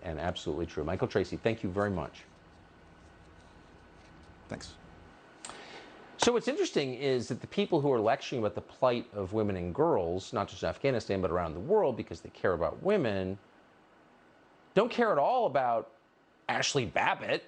and absolutely true. Michael Tracy, thank you very much. Thanks. So what's interesting is that the people who are lecturing about the plight of women and girls, not just in Afghanistan, but around the world because they care about women, don't care at all about Ashley Babbitt,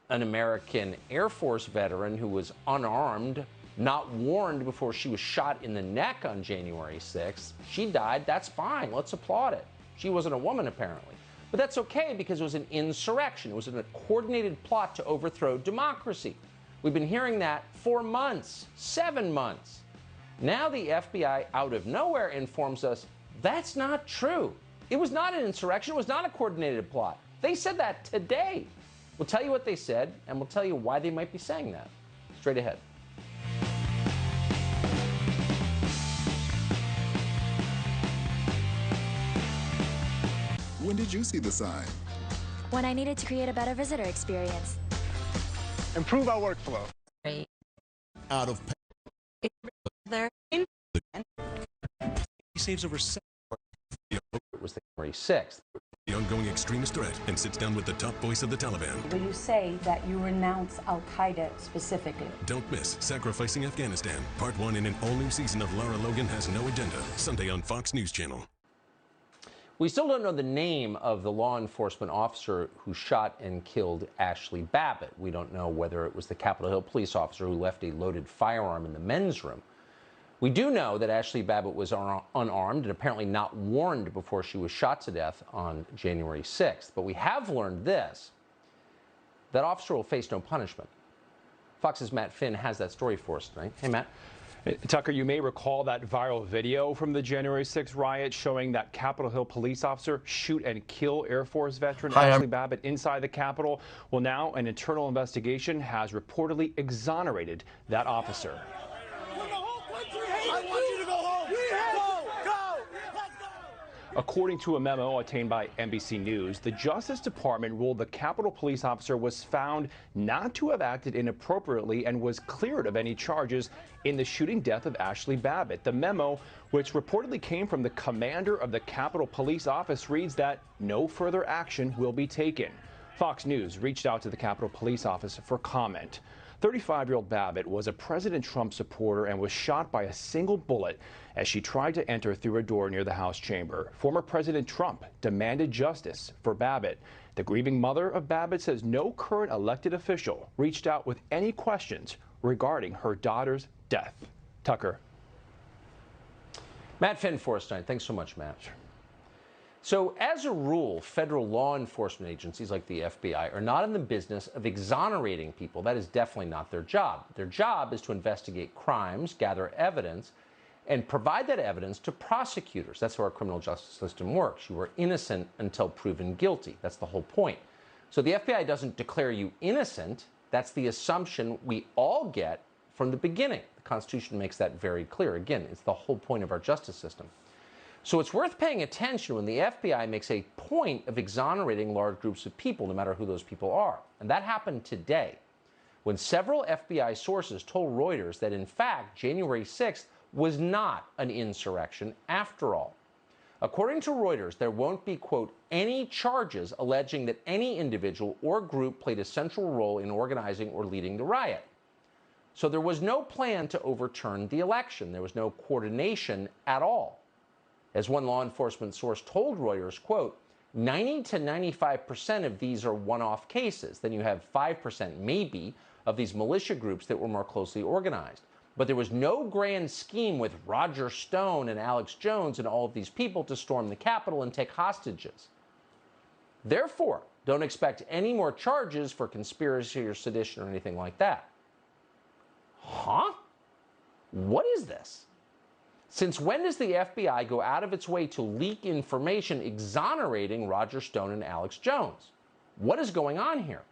an American Air Force veteran who was unarmed, not warned before she was shot in the neck on January 6th. She died. That's fine. Let's applaud it. She wasn't a woman, apparently. But that's okay because it was an insurrection. It was a coordinated plot to overthrow democracy. We've been hearing that for months, 7 months. Now the FBI, out of nowhere, informs us that's not true. It was not an insurrection. It was not a coordinated plot. They said that today. We'll tell you what they said, and we'll tell you why they might be saying that. Straight ahead. When did you see the sign? When I needed to create a better visitor experience. Improve our workflow. Out of He saves over 7. It was the January 6th. The ongoing extremist threat and sits down with the top voice of the Taliban. Will you say that you renounce Al-Qaeda specifically? Don't miss Sacrificing Afghanistan, Part 1 in an all-new season of Lara Logan Has No Agenda, Sunday on Fox News Channel. We still don't know the name of the law enforcement officer who shot and killed Ashley Babbitt. We don't know whether it was the Capitol Hill police officer who left a loaded firearm in the men's room. We do know that Ashley Babbitt was unarmed and apparently not warned before she was shot to death on January 6th. But we have learned this: that officer will face no punishment. Fox's Matt Finn has that story for us tonight. Hey, Matt. Tucker, you may recall that viral video from the January 6th riot showing that Capitol Hill police officer shoot and kill Air Force veteran Ashley Babbitt inside the Capitol. Well, now an internal investigation has reportedly exonerated that officer. According to a memo obtained by NBC News, the Justice Department ruled the Capitol police officer was found not to have acted inappropriately and was cleared of any charges in the shooting death of Ashley Babbitt. The memo, which reportedly came from the commander of the Capitol Police Office, reads that no further action will be taken. Fox News reached out to the Capitol Police Office for comment. 35-year-old Babbitt was a President Trump supporter and was shot by a single bullet as she tried to enter through a door near the House chamber. Former President Trump demanded justice for Babbitt. The grieving mother of Babbitt says no current elected official reached out with any questions regarding her daughter's death. Tucker. Matt Finn for us tonight. Thanks so much, Matt. So, as a rule, federal law enforcement agencies like the FBI are not in the business of exonerating people. That is definitely not their job. Their job is to investigate crimes, gather evidence, and provide that evidence to prosecutors. That's how our criminal justice system works. You are innocent until proven guilty. That's the whole point. So the FBI doesn't declare you innocent. That's the assumption we all get from the beginning. The Constitution makes that very clear. Again, it's the whole point of our justice system. So it's worth paying attention when the FBI makes a point of exonerating large groups of people, no matter who those people are. And that happened today, when several FBI sources told Reuters that, in fact, January 6th was not an insurrection after all. According to Reuters, there won't be, quote, any charges alleging that any individual or group played a central role in organizing or leading the riot. So there was no plan to overturn the election. There was no coordination at all. As one law enforcement source told Reuters, quote, 90 to 95% of these are one-off cases. Then you have 5% maybe of these militia groups that were more closely organized. But there was no grand scheme with Roger Stone and Alex Jones and all of these people to storm the Capitol and take hostages. Therefore, don't expect any more charges for conspiracy or sedition or anything like that. Huh? What is this? Since when does the FBI go out of its way to leak information exonerating Roger Stone and Alex Jones? What is going on here?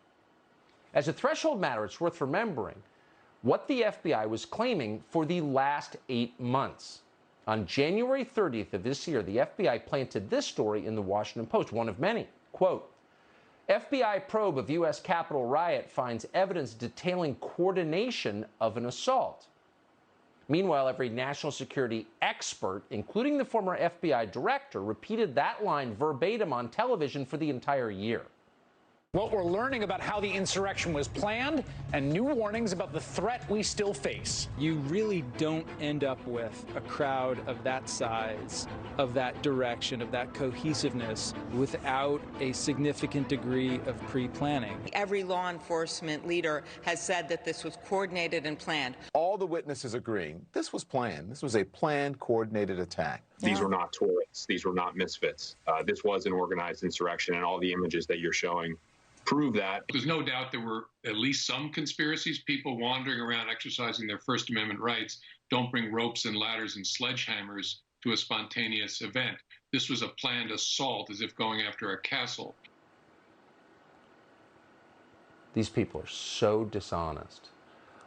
As a threshold matter, it's worth remembering what the FBI was claiming for the last 8 months. On January 30th of this year, the FBI planted this story in the Washington Post, one of many. Quote, FBI probe of U.S. Capitol riot finds evidence detailing coordination of an assault. Meanwhile, every national security expert, including the former FBI director, repeated that line verbatim on television for the entire year. What we're learning about how the insurrection was planned and new warnings about the threat we still face. You really don't end up with a crowd of that size, of that direction, of that cohesiveness without a significant degree of pre-planning. Every law enforcement leader has said that this was coordinated and planned. All the witnesses agreeing this was planned. This was a planned, coordinated attack. These were not tourists. These were not misfits. This was an organized insurrection, and all the images that you're showing prove that. There's no doubt there were at least some conspiracies, people wandering around exercising their First Amendment rights. Don't bring ropes and ladders and sledgehammers to a spontaneous event. This was a planned assault, as if going after a castle. These people are so dishonest.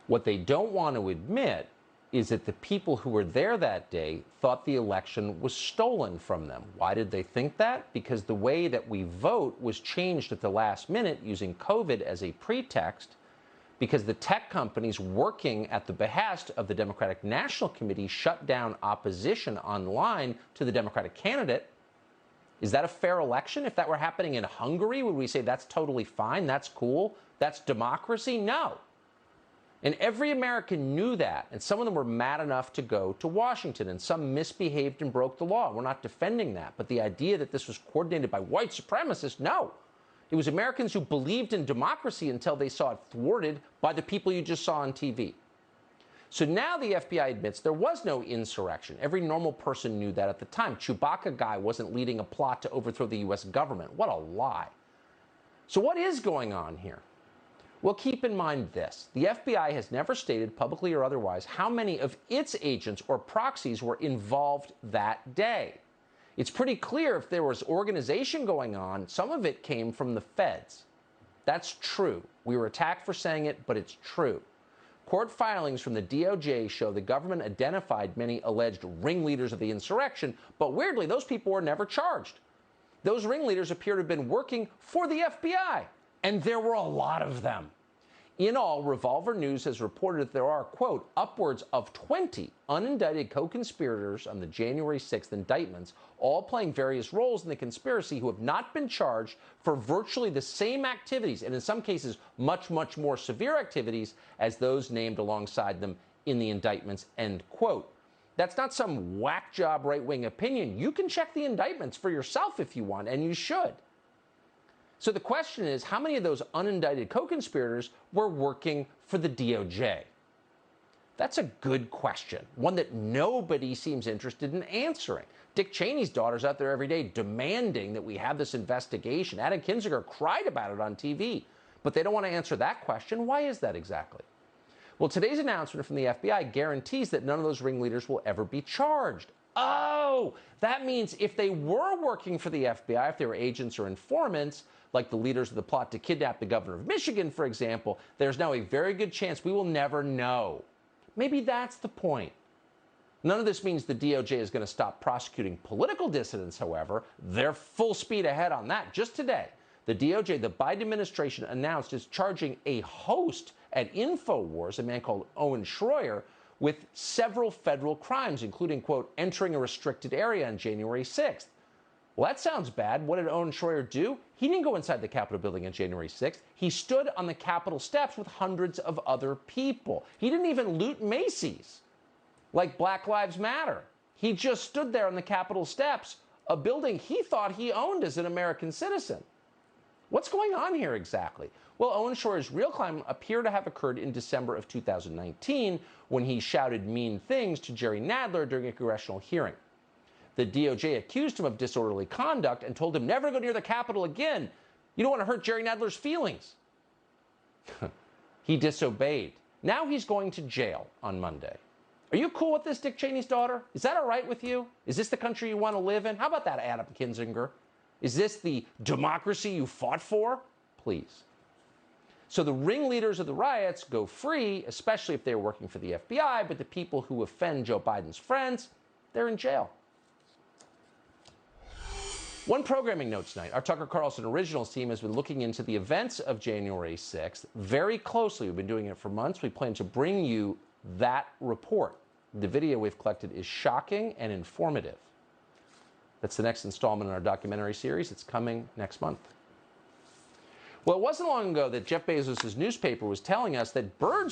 What they don't want to admit is that the people who were there that day thought the election was stolen from them. Why did they think that? Because the way that we vote was changed at the last minute using COVID as a pretext, because the tech companies working at the behest of the Democratic National Committee shut down opposition online to the Democratic candidate. Is that a fair election? If that were happening in Hungary, would we say that's totally fine, that's cool, that's democracy? No. And every American knew that, and some of them were mad enough to go to Washington, and some misbehaved and broke the law. We're not defending that, but the idea that this was coordinated by white supremacists, no. It was Americans who believed in democracy until they saw it thwarted by the people you just saw on TV. So now the FBI admits there was no insurrection. Every normal person knew that at the time. Chewbacca guy wasn't leading a plot to overthrow the U.S. government. What a lie. So what is going on here? Well, keep in mind this. The FBI has never stated, publicly or otherwise, how many of its agents or proxies were involved that day. It's pretty clear if there was organization going on, some of it came from the feds. That's true. We were attacked for saying it, but it's true. Court filings from the DOJ show the government identified many alleged ringleaders of the insurrection, but weirdly, those people were never charged. Those ringleaders appear to have been working for the FBI. And there were a lot of them. In all, Revolver News has reported that there are, quote, upwards of 20 unindicted co-conspirators on the January 6th indictments, all playing various roles in the conspiracy, who have not been charged for virtually the same activities, and in some cases, much, much more severe activities as those named alongside them in the indictments, end quote. That's not some whack job right-wing opinion. You can check the indictments for yourself if you want, and you should. So the question is, how many of those unindicted co-conspirators were working for the DOJ? That's a good question, one that nobody seems interested in answering. Dick Cheney's daughter's out there every day demanding that we have this investigation. Adam Kinzinger cried about it on TV, but they don't want to answer that question. Why is that exactly? Well, today's announcement from the FBI guarantees that none of those ringleaders will ever be charged. Oh, that means if they were working for the FBI, if they were agents or informants, like the leaders of the plot to kidnap the governor of Michigan, for example, there's now a very good chance we will never know. Maybe that's the point. None of this means the DOJ is going to stop prosecuting political dissidents, however. They're full speed ahead on that. Just today, the DOJ, the Biden administration, announced is charging a host at InfoWars, a man called Owen Schroyer, with several federal crimes, including, quote, entering a restricted area on January 6th. Well, that sounds bad. What did Owen Schroyer do? He didn't go inside the Capitol building on January 6th. He stood on the Capitol steps with hundreds of other people. He didn't even loot Macy's, like Black Lives Matter. He just stood there on the Capitol steps, a building he thought he owned as an American citizen. What's going on here exactly? Well, Owen Schroyer's real crime appear to have occurred in December of 2019, when he shouted mean things to Jerry Nadler during a congressional hearing. The DOJ accused him of disorderly conduct and told him never to go near the Capitol again. You don't want to hurt Jerry Nadler's feelings. He disobeyed. Now he's going to jail on Monday. Are you cool with this, Dick Cheney's daughter? Is that all right with you? Is this the country you want to live in? How about that, Adam Kinzinger? Is this the democracy you fought for? Please. So the ringleaders of the riots go free, especially if they're working for the FBI, but the people who offend Joe Biden's friends, they're in jail. One programming note tonight. Our Tucker Carlson Originals team has been looking into the events of January 6th very closely. We've been doing it for months. We plan to bring you that report. The video we've collected is shocking and informative. That's the next installment in our documentary series. It's coming next month. Well, it wasn't long ago that Jeff Bezos' newspaper was telling us that birds